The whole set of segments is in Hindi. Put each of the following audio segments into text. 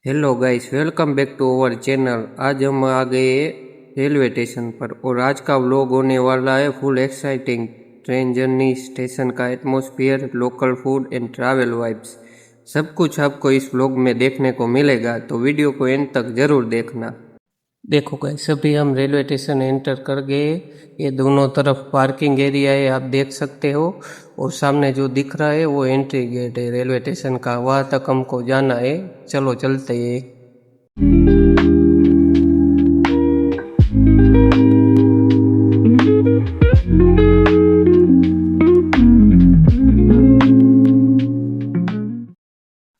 Hello guys, welcome back to our channel. आज हम आ गए रेलवे स्टेशन पर और आज का व्लॉग होने वाला है full exciting. Train journey, station का atmosphere, local food and travel vibes, सब कुछ आपको इस व्लॉग में देखने को मिलेगा, तो वीडियो को एंड तक जरूर देखना। देखो गाइस, अभी हम रेलवे स्टेशन एंटर कर गए। ये दोनों तरफ पार्किंग एरिया है, आप देख सकते हो। और सामने जो दिख रहा है वो एंट्री गेट है रेलवे स्टेशन का, वहाँ तक हमको जाना है। चलो चलते हैं।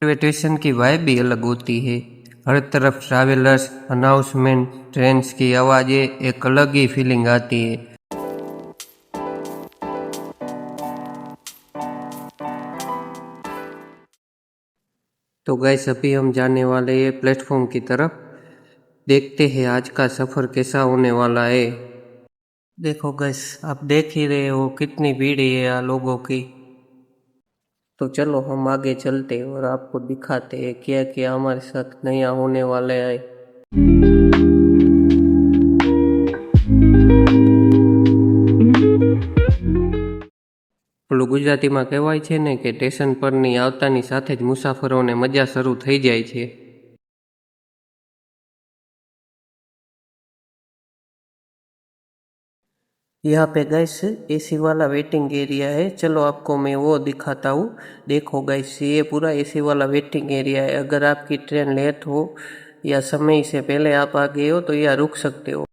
रेलवे स्टेशन की वाइब भी अलग होती है। हर तरफ ट्रैवलर्स, अनाउंसमेंट, ट्रेन्स की आवाज़ें, एक अलग ही फीलिंग आती है। तो गैस, अभी हम जाने वाले हैं प्लेटफॉर्म की तरफ। देखते हैं आज का सफ़र कैसा होने वाला है। देखो गैस, आप देख ही रहे हो कितनी भीड़ है यहाँ लोगों की। तो चलो हम आगे चलते हैं और आपको दिखाते हैं क्या क्या हमारे साथ नया होने वाला है। પેલું ગુજરાતીમાં કહેવાય છે ને કે સ્ટેશન પરની આવતાની સાથે જ મુસાફરોને મજા શરૂ થઈ જાય છે। यहाँ पे गैस एसी वाला वेटिंग एरिया है। चलो आपको मैं वो दिखाता हूँ। देखो गैस, ये पूरा एसी वाला वेटिंग एरिया है। अगर आपकी ट्रेन लेट हो या समय से पहले आप आ गए हो तो यहाँ रुक सकते हो।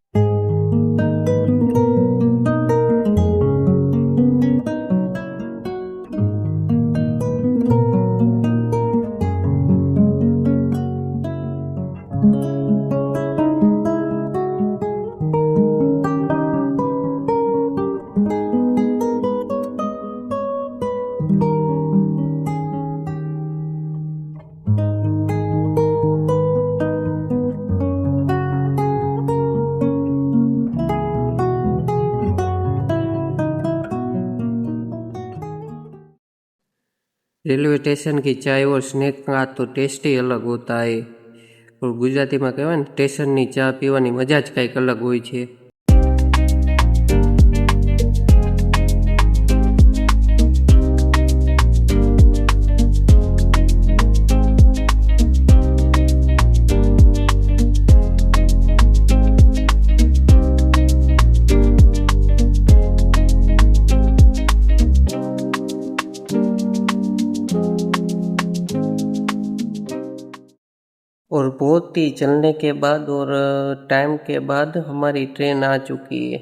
रेलवे स्टेशन की चाय और स्नेक का तो टेस्ट ही अलग होता है। और गुजराती में कहेवाय ने स्टेशन की चा पीवानी मजा ज कंईक अलग होय छे। और बहुत ही चलने के बाद और टाइम के बाद हमारी ट्रेन आ चुकी है।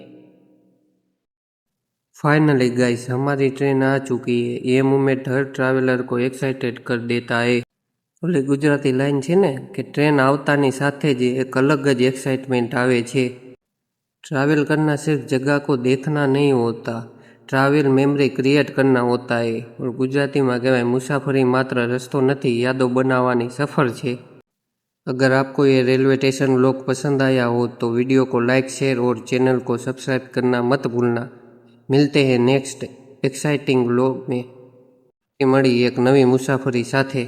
फाइनली गाइस, हमारी ट्रेन आ चुकी है। ये मोमेंट हर ट्रैवलर को एक्साइटेड कर देता है। ઓલી ગુજરાતી લાઈન છે ને કે ટ્રેન આવતાની સાથે જ એક अलग જ एक्साइटमेंट आवे छे। ट्रैवल करना सिर्फ जगह को देखना नहीं होता, ट्रैवल मेमोरी क्रिएट करना होता है। और गुजराती में कहेवाय मुसाफरी मात्र रस्तो नहीं, यादों बनावानी सफ़र छे। अगर आपको ये रेलवे स्टेशन व्लॉग पसंद आया हो तो वीडियो को लाइक, शेयर और चैनल को सब्सक्राइब करना मत भूलना। मिलते हैं नेक्स्ट एक्साइटिंग व्लॉग में। मળી एक नवी मुसाफरी साथे।